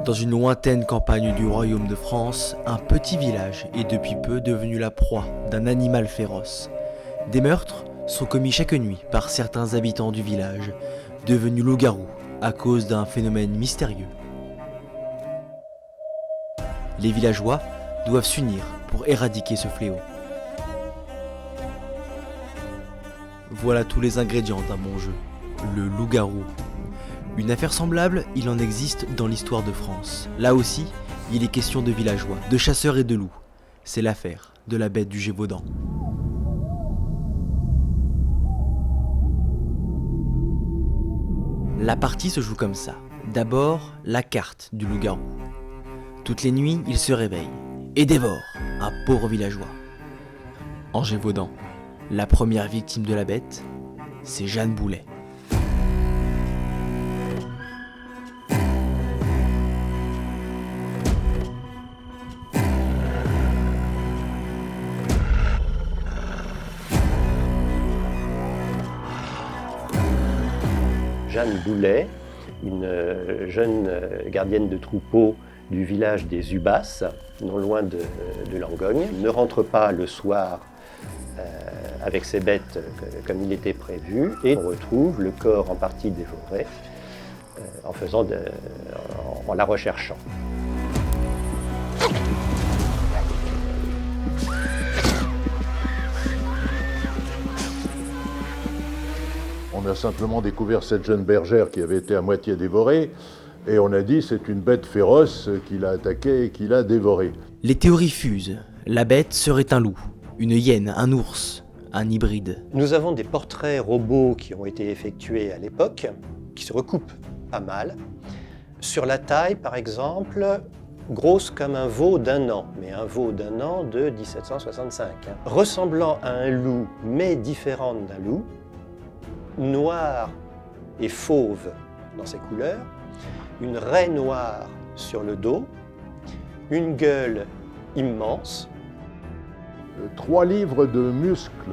Dans une lointaine campagne du royaume de France, un petit village est depuis peu devenu la proie d'un animal féroce. Des meurtres sont commis chaque nuit par certains habitants du village, devenus loups-garous à cause d'un phénomène mystérieux. Les villageois doivent s'unir pour éradiquer ce fléau. Voilà tous les ingrédients d'un bon jeu, le loup-garou. Une affaire semblable, il en existe dans l'histoire de France. Là aussi, il est question de villageois, de chasseurs et de loups. C'est l'affaire de la bête du Gévaudan. La partie se joue comme ça. D'abord, la carte du loup-garou. Toutes les nuits, il se réveille et dévore un pauvre villageois. En Gévaudan, la première victime de la bête, c'est Jeanne Boulet. Jeanne Boulet, une jeune gardienne de troupeau du village des Ubasses, non loin de Langogne, ne rentre pas le soir avec ses bêtes comme il était prévu, et on retrouve le corps en partie dévoré en la recherchant. On a simplement découvert cette jeune bergère qui avait été à moitié dévorée, et on a dit c'est une bête féroce qui l'a attaquée et qui l'a dévorée. Les théories fusent. La bête serait un loup, une hyène, un ours, un hybride. Nous avons des portraits robots qui ont été effectués à l'époque, qui se recoupent pas mal. Sur la taille, par exemple, grosse comme un veau d'1 an, mais un veau d'1 an de 1765. Ressemblant à un loup, mais différente d'un loup, noir et fauve dans ses couleurs, une raie noire sur le dos, une gueule immense. 3 livres de muscles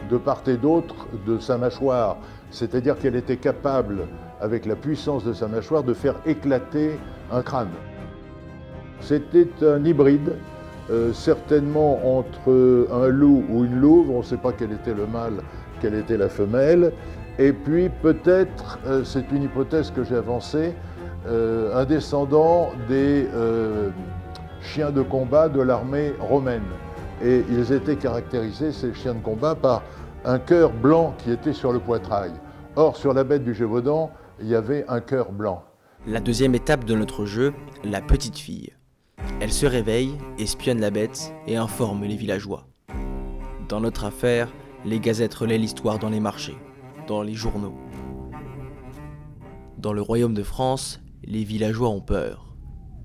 de part et d'autre de sa mâchoire, c'est-à-dire qu'elle était capable, avec la puissance de sa mâchoire, de faire éclater un crâne. C'était un hybride, certainement entre un loup ou une louve, on ne sait pas quel était le mâle, quelle était la femelle, et puis peut-être, c'est une hypothèse que j'ai avancée, un descendant des chiens de combat de l'armée romaine. Et ils étaient caractérisés, ces chiens de combat, par un cœur blanc qui était sur le poitrail. Or, sur la bête du Gévaudan, il y avait un cœur blanc. La deuxième étape de notre jeu, la petite fille. Elle se réveille, espionne la bête et informe les villageois. Dans notre affaire, les gazettes relaient l'histoire dans les marchés, dans les journaux. Dans le royaume de France, les villageois ont peur.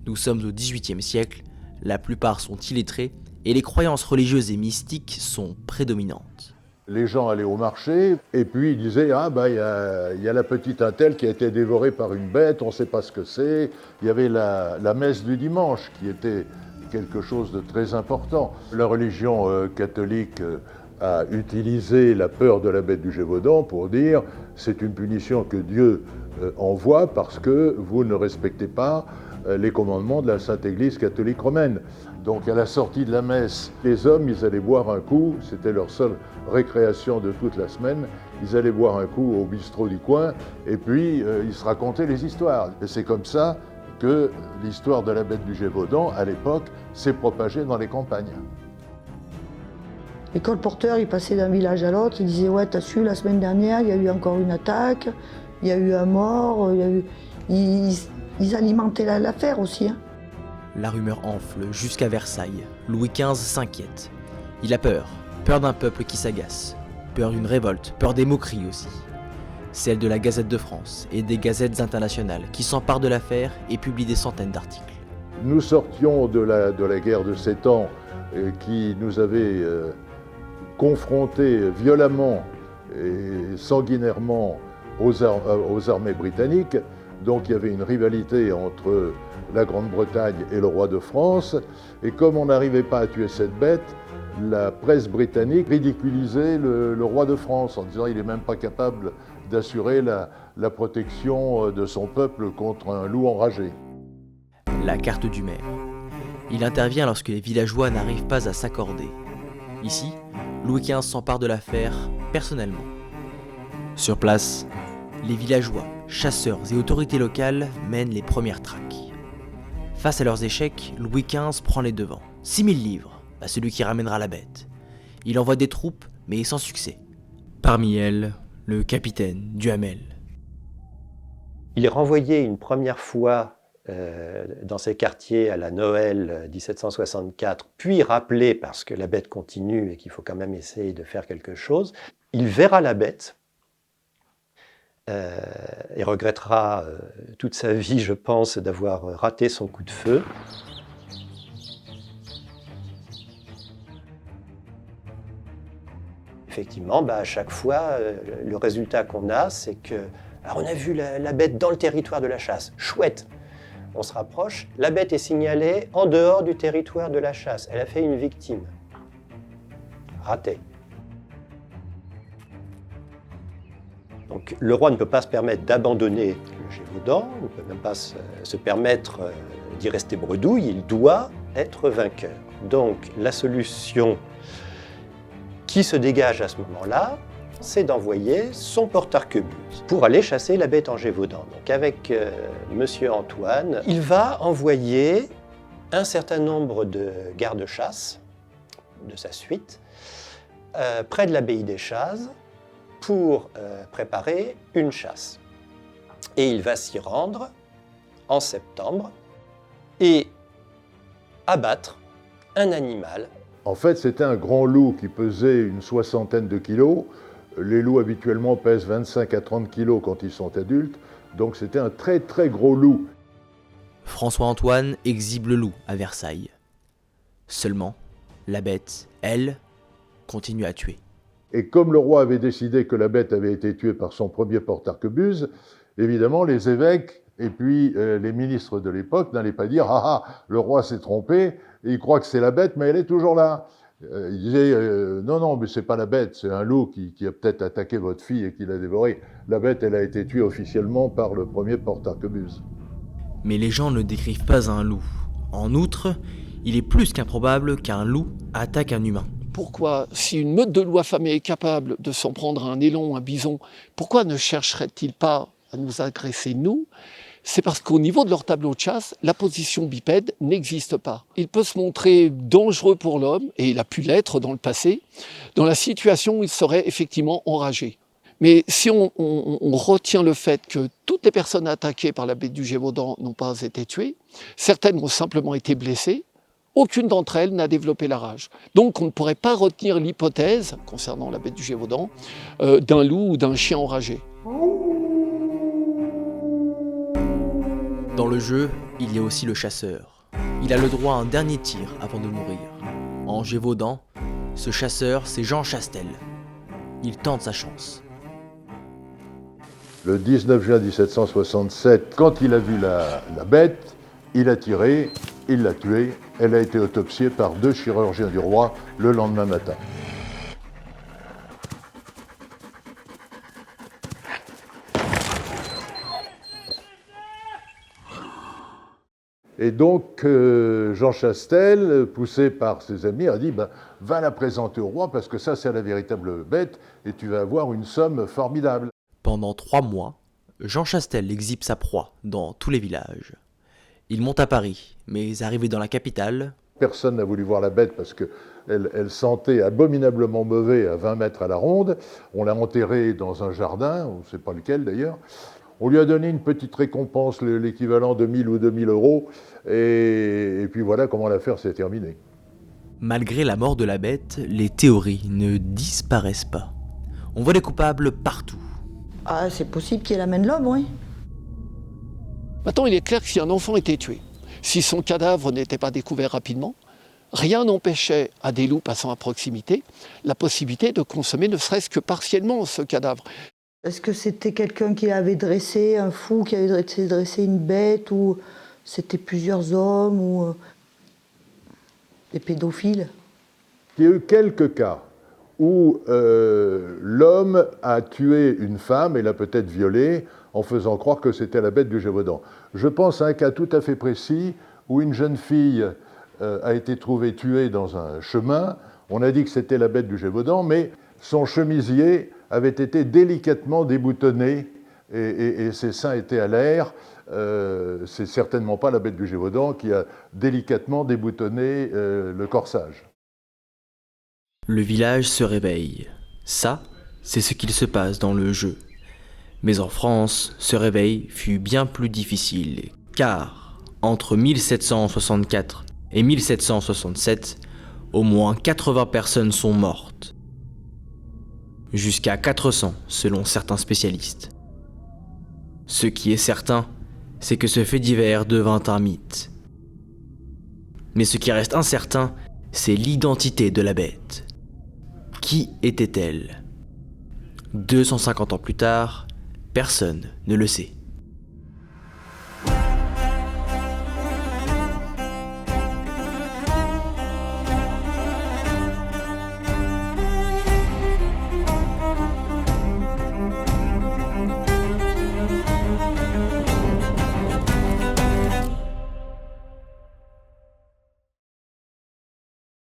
Nous sommes au XVIIIe siècle, la plupart sont illettrés et les croyances religieuses et mystiques sont prédominantes. Les gens allaient au marché et puis ils disaient « Ah, il y a la petite Attelle qui a été dévorée par une bête, on ne sait pas ce que c'est ». Il y avait la messe du dimanche qui était quelque chose de très important. La religion catholique a utilisé la peur de la bête du Gévaudan pour dire « C'est une punition que Dieu envoie parce que vous ne respectez pas les commandements de la Sainte Église catholique romaine ». Donc à la sortie de la messe, les hommes, ils allaient boire un coup, c'était leur seule récréation de toute la semaine, ils allaient boire un coup au bistrot du coin, et puis ils se racontaient les histoires. Et c'est comme ça que l'histoire de la bête du Gévaudan, à l'époque, s'est propagée dans les campagnes. Les colporteurs, ils passaient d'un village à l'autre, ils disaient « Ouais, t'as su, la semaine dernière, il y a eu encore une attaque, il y a eu un mort, il y a eu... » Ils alimentaient l'affaire aussi. Hein. La rumeur enfle jusqu'à Versailles. Louis XV s'inquiète. Il a peur. Peur d'un peuple qui s'agace. Peur d'une révolte. Peur des moqueries aussi. Celle de la Gazette de France et des gazettes internationales qui s'emparent de l'affaire et publient des centaines d'articles. Nous sortions de la guerre de 7 ans qui nous avait confrontés violemment et sanguinairement aux armées britanniques. Donc il y avait une rivalité entre la Grande-Bretagne et le roi de France. Et comme on n'arrivait pas à tuer cette bête, la presse britannique ridiculisait le roi de France en disant qu'il n'est même pas capable d'assurer la protection de son peuple contre un loup enragé. la carte du maire. Il intervient lorsque les villageois n'arrivent pas à s'accorder. Ici, Louis XV s'empare de l'affaire personnellement. Sur place, les villageois, chasseurs et autorités locales mènent les premières traques. Face à leurs échecs, Louis XV prend les devants. 6000 livres à celui qui ramènera la bête. Il envoie des troupes, mais sans succès. Parmi elles, le capitaine Duhamel. Il est renvoyé une première fois dans ces quartiers à la Noël 1764, puis rappelé parce que la bête continue et qu'il faut quand même essayer de faire quelque chose. Il verra la bête et regrettera toute sa vie, je pense, d'avoir raté son coup de feu. Effectivement, à chaque fois, le résultat qu'on a, c'est que on a vu la bête dans le territoire de la chasse. Chouette! On se rapproche, la bête est signalée en dehors du territoire de la chasse. Elle a fait une victime. Raté. Donc le roi ne peut pas se permettre d'abandonner le Gévaudan, il ne peut même pas se permettre d'y rester bredouille, il doit être vainqueur. Donc la solution qui se dégage à ce moment-là, c'est d'envoyer son porte-arquebuse pour aller chasser la bête en Gévaudan. Donc avec Monsieur Antoine, il va envoyer un certain nombre de gardes-chasse de sa suite près de l'abbaye des Chazes pour préparer une chasse. Et il va s'y rendre en septembre et abattre un animal. En fait, c'était un grand loup qui pesait une 60aine de kilos. Les loups habituellement pèsent 25 à 30 kilos quand ils sont adultes, donc c'était un très très gros loup. François-Antoine exhibe le loup à Versailles. Seulement, la bête, elle, continue à tuer. Et comme le roi avait décidé que la bête avait été tuée par son premier porte-arquebuse, évidemment les évêques et puis les ministres de l'époque n'allaient pas dire « Ah ah, le roi s'est trompé, il croit que c'est la bête, mais elle est toujours là ». Il disait non, mais c'est pas la bête, c'est un loup qui a peut-être attaqué votre fille et qui l'a dévorée. La bête, elle a été tuée officiellement par le premier porte-arquebuse. Mais les gens ne décrivent pas un loup. En outre, il est plus qu'improbable qu'un loup attaque un humain. Pourquoi, si une meute de loups affamés est capable de s'en prendre à un élan, un bison, pourquoi ne chercherait-il pas à nous agresser, nous ? C'est parce qu'au niveau de leur tableau de chasse, la position bipède n'existe pas. Il peut se montrer dangereux pour l'homme, et il a pu l'être dans le passé, dans la situation où il serait effectivement enragé. Mais si on retient le fait que toutes les personnes attaquées par la bête du Gévaudan n'ont pas été tuées, certaines ont simplement été blessées, aucune d'entre elles n'a développé la rage. Donc on ne pourrait pas retenir l'hypothèse, concernant la bête du Gévaudan, d'un loup ou d'un chien enragé. Dans le jeu, il y a aussi le chasseur. Il a le droit à un dernier tir avant de mourir. En Gévaudan, ce chasseur, c'est Jean Chastel. Il tente sa chance. Le 19 juin 1767, quand il a vu la bête, il a tiré, il l'a tuée. Elle a été autopsiée par 2 chirurgiens du roi le lendemain matin. Et donc, Jean Chastel, poussé par ses amis, a dit va la présenter au roi parce que ça, c'est la véritable bête et tu vas avoir une somme formidable. Pendant 3 mois, Jean Chastel exhibe sa proie dans tous les villages. Il monte à Paris, mais arrivé dans la capitale... Personne n'a voulu voir la bête parce qu'elle sentait abominablement mauvais à 20 mètres à la ronde. On l'a enterrée dans un jardin, on ne sait pas lequel d'ailleurs. On lui a donné une petite récompense, l'équivalent de 1000 ou 2000 euros, et puis voilà comment l'affaire s'est terminée. Malgré la mort de la bête, les théories ne disparaissent pas. On voit les coupables partout. Ah, c'est possible qu'il amène l'homme, oui. Maintenant, il est clair que si un enfant était tué, si son cadavre n'était pas découvert rapidement, rien n'empêchait à des loups passant à proximité la possibilité de consommer ne serait-ce que partiellement ce cadavre. Est-ce que c'était quelqu'un qui avait dressé, un fou qui avait dressé une bête, ou c'était plusieurs hommes, ou des pédophiles? Il y a eu quelques cas où l'homme a tué une femme et l'a peut-être violée en faisant croire que c'était la bête du Gévaudan. Je pense à un cas tout à fait précis où une jeune fille a été trouvée tuée dans un chemin. On a dit que c'était la bête du Gévaudan, mais son chemisier avait été délicatement déboutonné et ses seins étaient à l'air. C'est certainement pas la bête du Gévaudan qui a délicatement déboutonné le corsage. Le village se réveille. Ça, c'est ce qu'il se passe dans le jeu. Mais en France, ce réveil fut bien plus difficile, car entre 1764 et 1767, au moins 80 personnes sont mortes. Jusqu'à 400 selon certains spécialistes. Ce qui est certain, c'est que ce fait divers devint un mythe. Mais ce qui reste incertain, c'est l'identité de la bête. Qui était-elle ? 250 ans plus tard, personne ne le sait.